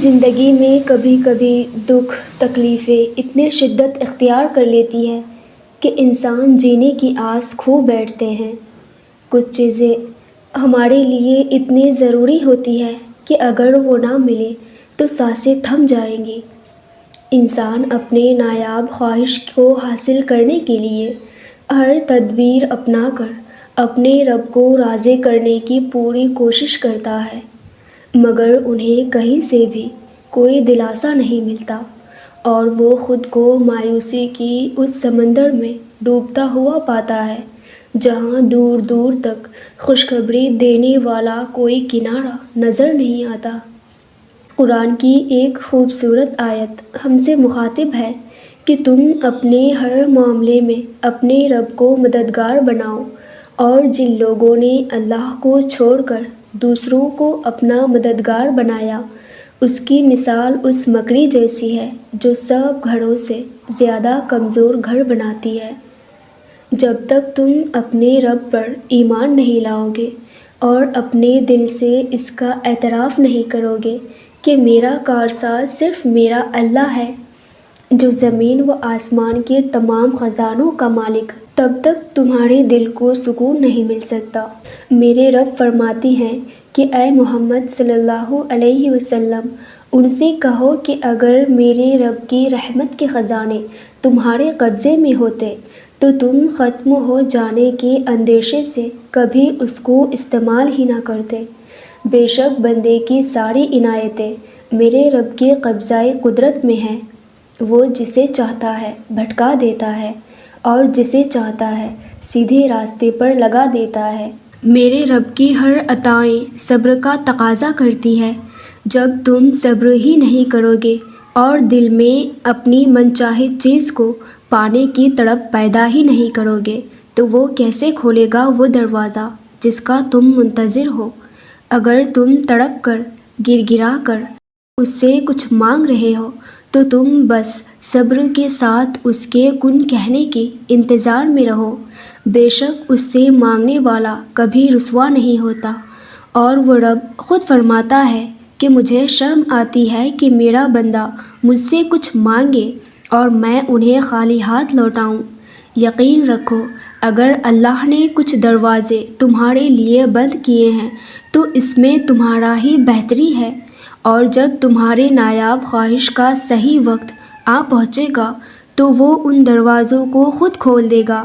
زندگی میں کبھی کبھی دکھ تکلیفیں اتنے شدت اختیار کر لیتی ہے کہ انسان جینے کی آس کھو بیٹھتے ہیں۔ کچھ چیزیں ہمارے لیے اتنی ضروری ہوتی ہے کہ اگر وہ نہ ملے تو سانسیں تھم جائیں گی۔ انسان اپنے نایاب خواہش کو حاصل کرنے کے لیے ہر تدبیر اپنا کر اپنے رب کو راضی کرنے کی پوری کوشش کرتا ہے، مگر انہیں کہیں سے بھی کوئی دلاسا نہیں ملتا اور وہ خود کو مایوسی کی اس سمندر میں ڈوبتا ہوا پاتا ہے جہاں دور دور تک خوشخبری دینے والا کوئی کنارہ نظر نہیں آتا۔ قرآن کی ایک خوبصورت آیت ہم سے مخاطب ہے کہ تم اپنے ہر معاملے میں اپنے رب کو مددگار بناؤ، اور جن لوگوں نے اللہ کو چھوڑ کر دوسروں کو اپنا مددگار بنایا اس کی مثال اس مکڑی جیسی ہے جو سب گھروں سے زیادہ کمزور گھر بناتی ہے۔ جب تک تم اپنے رب پر ایمان نہیں لاؤ گے اور اپنے دل سے اس کا اعتراف نہیں کرو گے کہ میرا کارساز صرف میرا اللہ ہے جو زمین و آسمان کے تمام خزانوں کا مالک، تب تک تمہارے دل کو سکون نہیں مل سکتا۔ میرے رب فرماتی ہیں کہ اے محمد صلی اللہ علیہ وسلم، ان سے کہو کہ اگر میرے رب کی رحمت کے خزانے تمہارے قبضے میں ہوتے تو تم ختم ہو جانے کے اندیشے سے کبھی اس کو استعمال ہی نہ کرتے۔ بے شک بندے کی ساری عنایتیں میرے رب کے قبضۂ قدرت میں ہیں، وہ جسے چاہتا ہے بھٹکا دیتا ہے اور جسے چاہتا ہے سیدھے راستے پر لگا دیتا ہے۔ میرے رب کی ہر عطائیں صبر کا تقاضا کرتی ہے۔ جب تم صبر ہی نہیں کرو گے اور دل میں اپنی منچاہی چیز کو پانے کی تڑپ پیدا ہی نہیں کرو گے تو وہ کیسے کھولے گا وہ دروازہ جس کا تم منتظر ہو؟ اگر تم تڑپ کر گر گرا کر اس سے کچھ مانگ رہے ہو تو تم بس صبر کے ساتھ اس کے کن کہنے کے انتظار میں رہو۔ بے شک اس سے مانگنے والا کبھی رسوا نہیں ہوتا، اور وہ رب خود فرماتا ہے کہ مجھے شرم آتی ہے کہ میرا بندہ مجھ سے کچھ مانگے اور میں انہیں خالی ہاتھ لوٹاؤں۔ یقین رکھو اگر اللہ نے کچھ دروازے تمہارے لیے بند کیے ہیں تو اس میں تمہارا ہی بہتری ہے، اور جب تمہارے نایاب خواہش کا صحیح وقت آ پہنچے گا تو وہ ان دروازوں کو خود کھول دے گا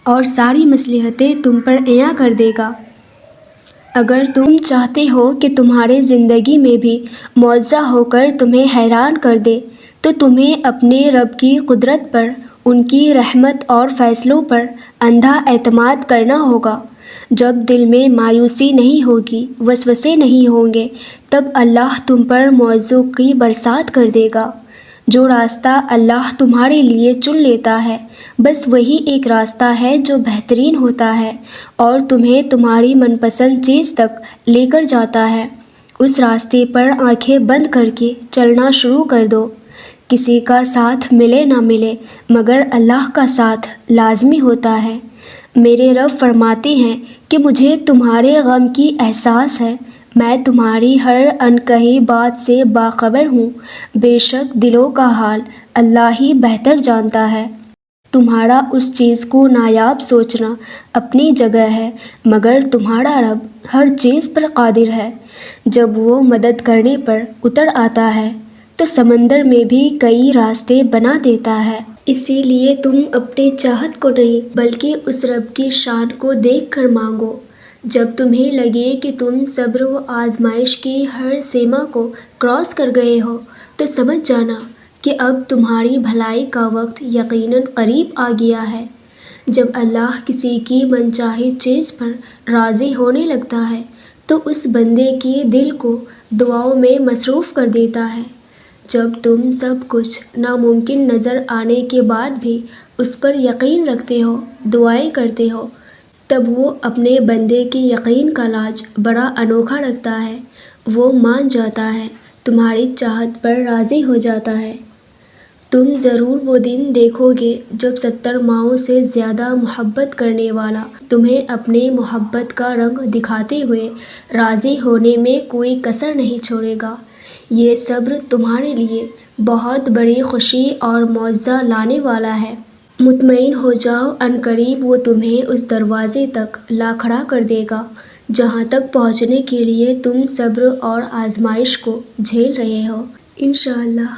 اور ساری مصلحتیں تم پر عیاں کر دے گا۔ اگر تم چاہتے ہو کہ تمہارے زندگی میں بھی معجزہ ہو کر تمہیں حیران کر دے تو تمہیں اپنے رب کی قدرت پر، ان کی رحمت اور فیصلوں پر اندھا اعتماد کرنا ہوگا۔ جب دل میں مایوسی نہیں ہوگی، وسوسے نہیں ہوں گے، تب اللہ تم پر معجزوں کی برسات کر دے گا۔ جو راستہ اللہ تمہارے لیے چن لیتا ہے بس وہی ایک راستہ ہے جو بہترین ہوتا ہے اور تمہیں تمہاری من پسند چیز تک لے کر جاتا ہے۔ اس راستے پر آنکھیں بند کر کے چلنا شروع کر دو۔ کسی کا ساتھ ملے نہ ملے مگر اللہ کا ساتھ لازمی ہوتا ہے۔ میرے رب فرماتے ہیں کہ مجھے تمہارے غم کی احساس ہے، میں تمہاری ہر انکہی بات سے باخبر ہوں، بے شک دلوں کا حال اللہ ہی بہتر جانتا ہے۔ تمہارا اس چیز کو نایاب سوچنا اپنی جگہ ہے، مگر تمہارا رب ہر چیز پر قادر ہے۔ جب وہ مدد کرنے پر اتر آتا ہے تو سمندر میں بھی کئی راستے بنا دیتا ہے۔ اسی لیے تم اپنے چاہت کو نہیں بلکہ اس رب کی شان کو دیکھ کر مانگو۔ جب تمہیں لگے کہ تم صبر و آزمائش کی ہر سیما کو کراس کر گئے ہو تو سمجھ جانا کہ اب تمہاری بھلائی کا وقت یقیناً قریب آ گیا ہے۔ جب اللہ کسی کی منچاہی چیز پر راضی ہونے لگتا ہے تو اس بندے کے دل کو دعاؤں میں مصروف کر دیتا ہے۔ جب تم سب کچھ ناممکن نظر آنے کے بعد بھی اس پر یقین رکھتے ہو، دعائیں کرتے ہو، تب وہ اپنے بندے کے یقین کا لاج بڑا انوکھا رکھتا ہے۔ وہ مان جاتا ہے، تمہاری چاہت پر راضی ہو جاتا ہے۔ تم ضرور وہ دن دیکھو گے جب 70 ماؤں سے زیادہ محبت کرنے والا تمہیں اپنے محبت کا رنگ دکھاتے ہوئے راضی ہونے میں کوئی کسر نہیں چھوڑے گا۔ یہ صبر تمہارے لیے بہت بڑی خوشی اور معجزہ لانے والا ہے۔ مطمئن ہو جاؤ، عنقریب وہ تمہیں اس دروازے تک لا کھڑا کر دے گا جہاں تک پہنچنے کے لیے تم صبر اور آزمائش کو جھیل رہے ہو، انشاءاللہ۔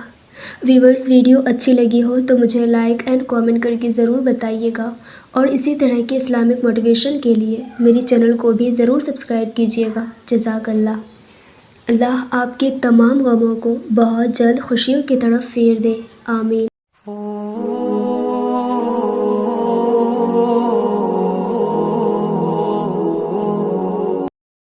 ویورز، ویڈیو اچھی لگی ہو تو مجھے لائک اینڈ کامنٹ کر کے ضرور بتائیے گا، اور اسی طرح کے اسلامک موٹیویشن کے لیے میری چینل کو بھی ضرور سبسکرائب کیجیے گا۔ جزاک اللہ۔ اللہ آپ کے تمام غموں کو بہت جلد خوشیوں کی طرف پھیر دے، آمین۔